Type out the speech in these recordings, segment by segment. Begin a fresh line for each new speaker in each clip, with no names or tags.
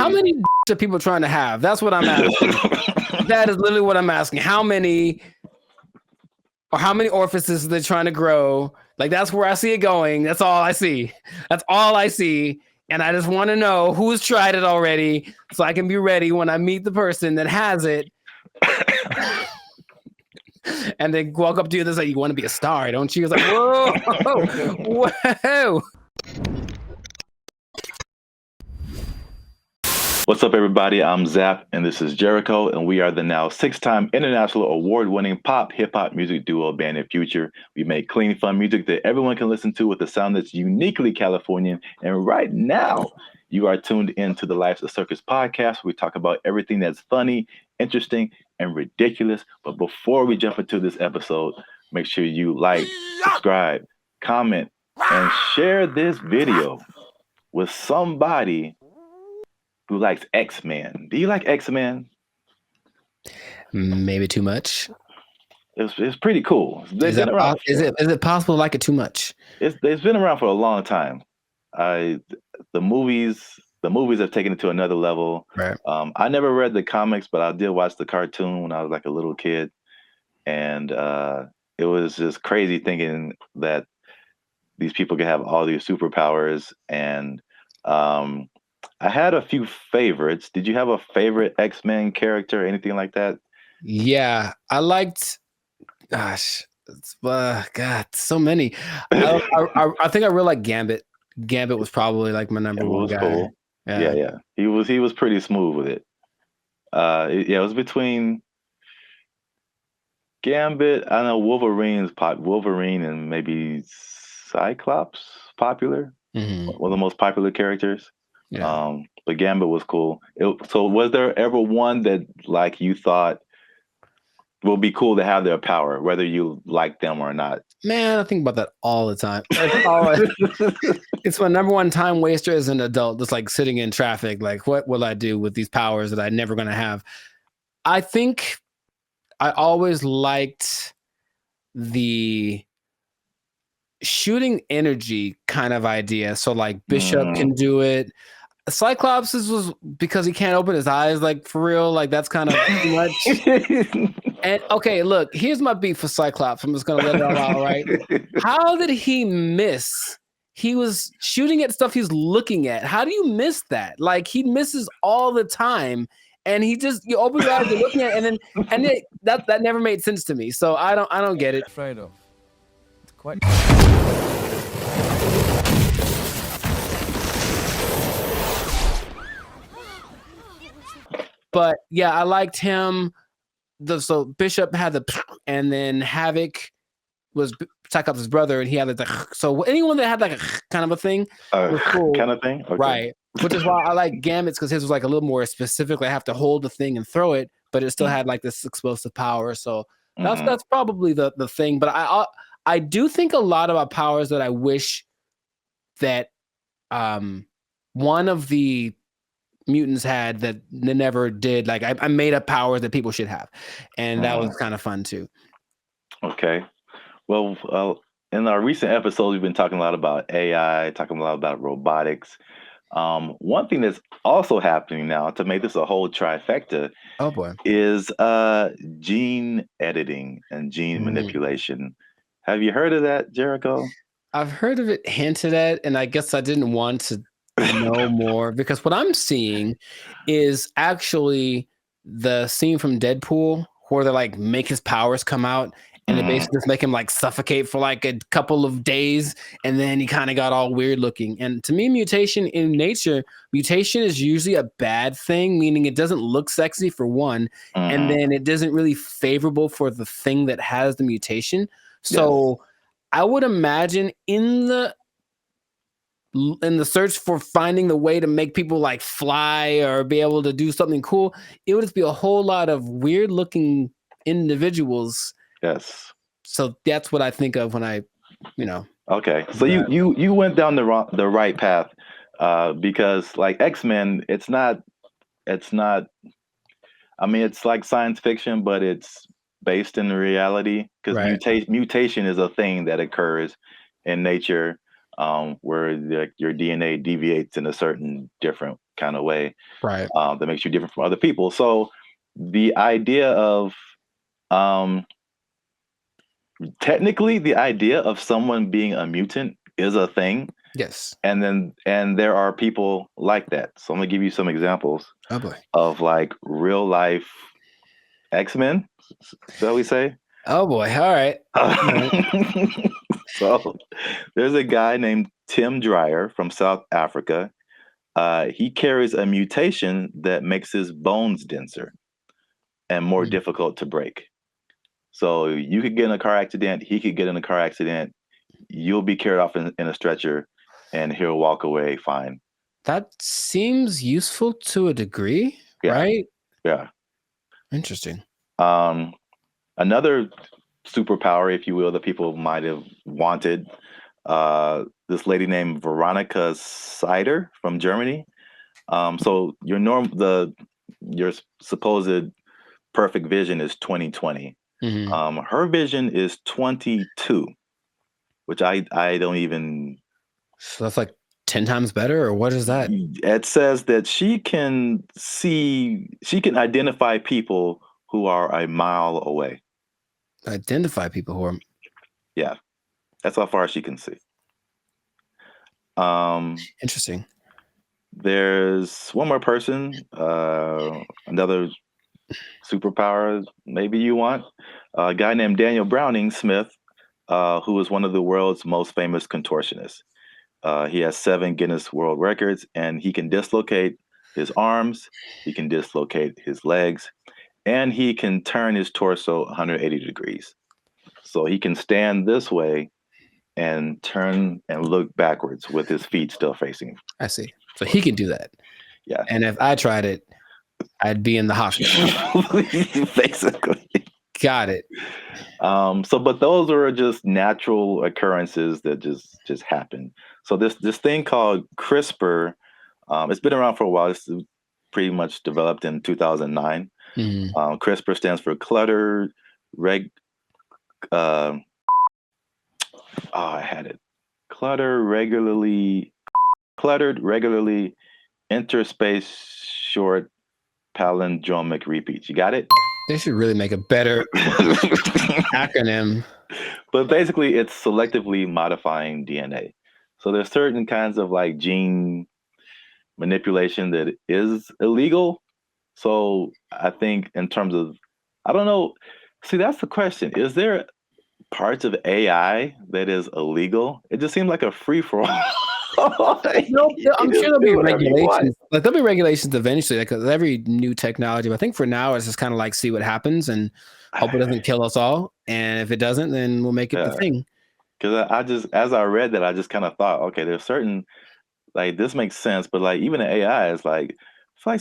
How many are people trying to have? That's what I'm asking. That is literally what I'm asking. How many orifices are they trying to grow? Like, that's where I see it going. That's all I see. That's all I see. And I just want to know who's tried it already so I can be ready when I meet the person that has it. And they walk up to you and they say, you want to be a star, don't you? It's like, whoa, whoa.
What's up, everybody? I'm Zap, and this is Jericho, and we are the now 6-time international award-winning pop hip-hop music duo Band of Future. We make clean, fun music that everyone can listen to with a sound that's uniquely Californian. And right now, you are tuned into the Life's a Circus podcast, where we talk about everything that's funny, interesting, and ridiculous. But before we jump into this episode, make sure you like, subscribe, comment, and share this video with somebody who likes X-Men. Do you like X-Men?
Maybe too much.
It's pretty cool.
Is it possible to like it too much?
It's been around for a long time. The movies have taken it to another level.
Right.
I never read the comics, but I did watch the cartoon when I was like a little kid, and it was just crazy thinking that these people could have all these superpowers. And I had a few favorites. Did you have a favorite X-Men character, anything like that?
Yeah, I liked. Gosh, God, so many. I think I really like Gambit. Gambit was probably like my number one guy.
Cool. Yeah. He was pretty smooth with it. It was between Gambit. I know Wolverine and maybe Cyclops popular.
Mm-hmm.
One of the most popular characters.
Yeah.
But Gambit was cool. So was there ever one that like you thought will be cool to have their power, whether you like them or not?
Man, I think about that all the time. It's my number one time waster as an adult, just like sitting in traffic. Like, what will I do with these powers that I'm never going to have? I think I always liked the shooting energy kind of idea. So like Bishop can do it. Cyclops was because he can't open his eyes, like for real. Like that's kind of too much. And okay, look, here's my beef for Cyclops. I'm just gonna let it all out, right? How did he miss? He was shooting at stuff he's looking at. How do you miss that? Like he misses all the time, and you open your eyes, you're looking at, it, and then that never made sense to me. So I don't get it.
Fredo. It's quite.
But yeah, I liked him. So Bishop had and then Havoc was Cyclops' brother, and he had so anyone that had like a kind of a thing was cool.
Kind of thing, okay.
Right? Which is why I like Gambit's, because his was like a little more specific. I have to hold the thing and throw it, but it still had like this explosive power. So that's probably the thing. But I do think a lot about powers that I wish that one of the mutants had that they never did. Like I made up powers that people should have, and that was kind of fun too.
Okay, well, in our recent episodes, we've been talking a lot about AI, talking a lot about robotics. One thing that's also happening now to make this a whole trifecta,
oh boy,
is gene editing and gene manipulation. Have you heard of that, Jericho?
I've heard of it hinted at, and I guess I didn't want to know more, because what I'm seeing is actually the scene from Deadpool where they like make his powers come out, and they basically just make him like suffocate for like a couple of days, and then he kind of got all weird looking. And to me, mutation is usually a bad thing, meaning it doesn't look sexy for one, and then it isn't really favorable for the thing that has the mutation. So I would imagine in the search for finding the way to make people like fly or be able to do something cool, it would just be a whole lot of weird looking individuals.
Yes.
So that's what I think of when I,
Okay. So you went down the right path, because like X-Men, it's not. I mean, it's like science fiction, but it's based in reality, because mutation is a thing that occurs in nature. Where your DNA deviates in a certain different kind of way,
Right.
that makes you different from other people. So the idea of technically the idea of someone being a mutant is a thing.
Yes.
And there are people like that. So I'm gonna give you some examples
Oh boy.
of like real life X-Men, shall we say?
Oh boy. All right.
So there's a guy named Tim Dreyer from South Africa. He carries a mutation that makes his bones denser and more difficult to break. So you could get in a car accident, he could get in a car accident, you'll be carried off in a stretcher, and he'll walk away fine.
That seems useful to a degree,
Yeah.
right?
Yeah.
Interesting.
Another superpower, if you will, that people might have wanted. This lady named Veronica Sider from Germany. So your supposed perfect vision is 20/20. Her vision is 22, which I don't even.
So that's like 10 times better, or what is that?
It says that she can identify people who are a mile away.
Identify people who are.
Yeah, that's how far she can see.
Interesting.
There's one more person, another superpower maybe you want. A guy named Daniel Browning Smith, who is one of the world's most famous contortionists. He has 7 Guinness World Records, and he can dislocate his arms, he can dislocate his legs, and he can turn his torso 180 degrees. So he can stand this way and turn and look backwards with his feet still facing.
I see. So he can do that.
Yeah.
And if I tried it, I'd be in the hospital.
Basically.
Got it.
But those are just natural occurrences that just happen. So this thing called CRISPR, it's been around for a while. It's pretty much developed in 2009. CRISPR stands for cluttered regularly interspace short palindromic repeats. You got it?
They should really make a better acronym.
But basically, it's selectively modifying DNA. So there's certain kinds of like gene manipulation that is illegal. So I think in terms of, I don't know. See, that's the question. Is there parts of AI that is illegal? It just seems like a free for all.
No, I'm sure there'll be regulations. Like there'll be regulations eventually. Like every new technology. But I think for now it's just kind of like see what happens and hope it doesn't kill us all. And if it doesn't, then we'll make it the thing.
Because I just, as I read that, I just kind of thought, okay, there's certain, like this makes sense, but like even in AI, it's like you're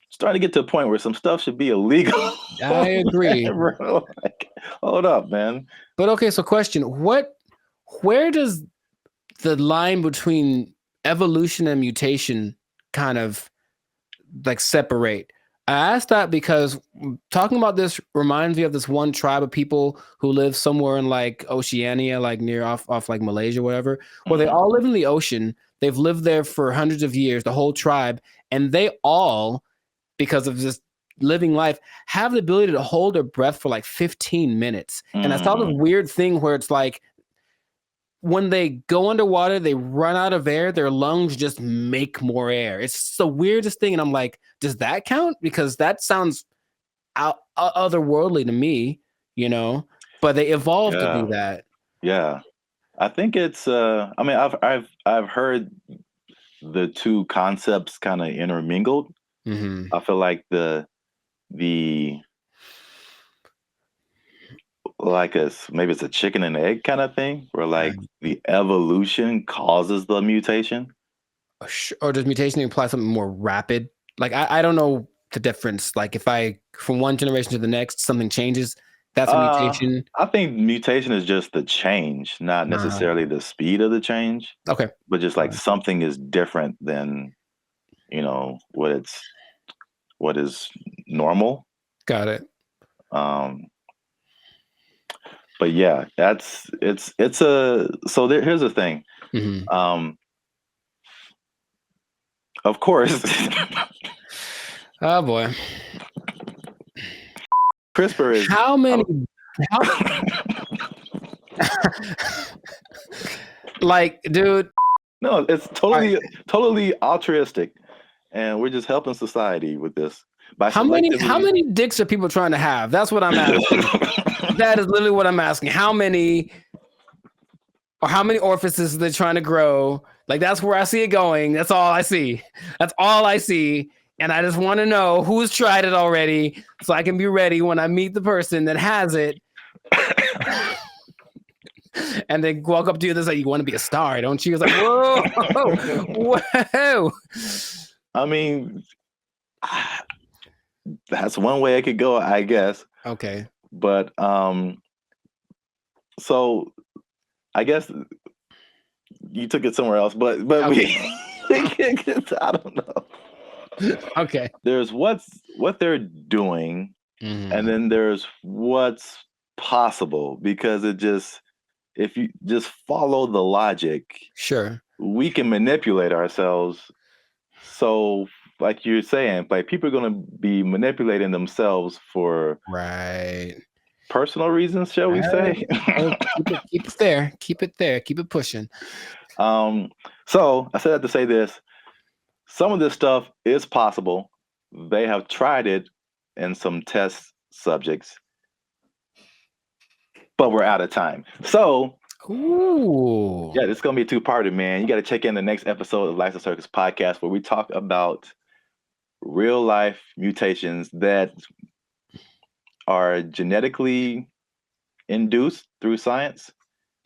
starting to get to a point where some stuff should be illegal.
I agree.
Bro, like, hold up, man.
But okay, so question: where does the line between evolution and mutation kind of like separate? I asked that because talking about this reminds me of this one tribe of people who live somewhere in like Oceania, like near off like Malaysia, whatever, where they all live in the ocean. They've lived there for hundreds of years, the whole tribe, and they all, because of this living life, have the ability to hold their breath for like 15 minutes. And I saw this weird thing where it's like when they go underwater, they run out of air, their lungs just make more air. It's the weirdest thing. And I'm like, does that count? Because that sounds otherworldly to me, you know, but they evolved to do that.
Yeah. I think it's, I mean, I've heard the two concepts kind of intermingled. I feel like the like maybe it's a chicken and egg kind of thing where like the evolution causes the mutation.
Or does mutation imply something more rapid? Like I don't know the difference. Like if I from one generation to the next something changes, that's a mutation.
I think mutation is just the change, not necessarily the speed of the change.
Okay.
But just like something is different than, you know, what is normal.
Got it.
But yeah, here's the thing. Of course.
Oh boy.
CRISPR is
How many? Like, dude.
no, it's totally altruistic, and we're just helping society with this by
How many dicks are people trying to have? That's what I'm asking. That is literally what I'm asking. How many orifices are they trying to grow? Like, that's where I see it going. That's all I see. That's all I see. And I just want to know who's tried it already so I can be ready when I meet the person that has it. And they walk up to you and they say, "You want to be a star, don't you?" It's like, whoa, whoa.
I mean, that's one way it could go, I guess.
Okay.
But so I guess you took it somewhere else. But
Okay.
I don't know.
Okay.
There's what they're doing, and then there's what's possible, because if you just follow the logic,
Sure,
we can manipulate ourselves. So, like you're saying, like, people are going to be manipulating themselves for
right.
personal reasons, shall we say?
Keep it there. Keep it there. Keep it pushing.
So I said that to say this. Some of this stuff is possible. They have tried it in some test subjects, but we're out of time. So,
ooh,
yeah, this is going to be a two-parter, man. You got to check in the next episode of Life of Circus podcast, where we talk about real-life mutations that are genetically induced through science.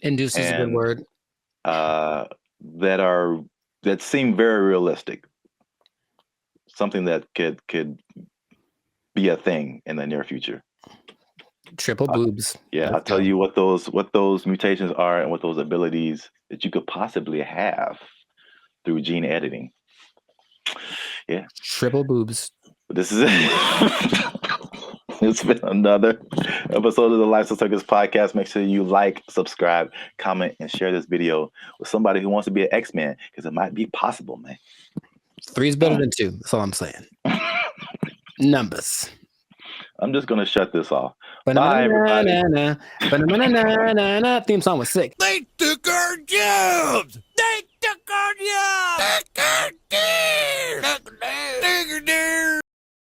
Induced is a good word.
That seem very realistic. Something that could be a thing in the near future.
Triple boobs.
Yeah, I'll tell you what those mutations are and what those abilities that you could possibly have through gene editing. Yeah.
Triple boobs.
This is it. It's been another episode of the Life of Circus podcast. Make sure you like, subscribe, comment, and share this video with somebody who wants to be an X-Men, because it might be possible, man.
3 is better than 2. That's all I'm saying. Numbers.
I'm just gonna shut this off. Bye, everybody.
Theme song was sick.
They took our jobs! They took our jobs! Take our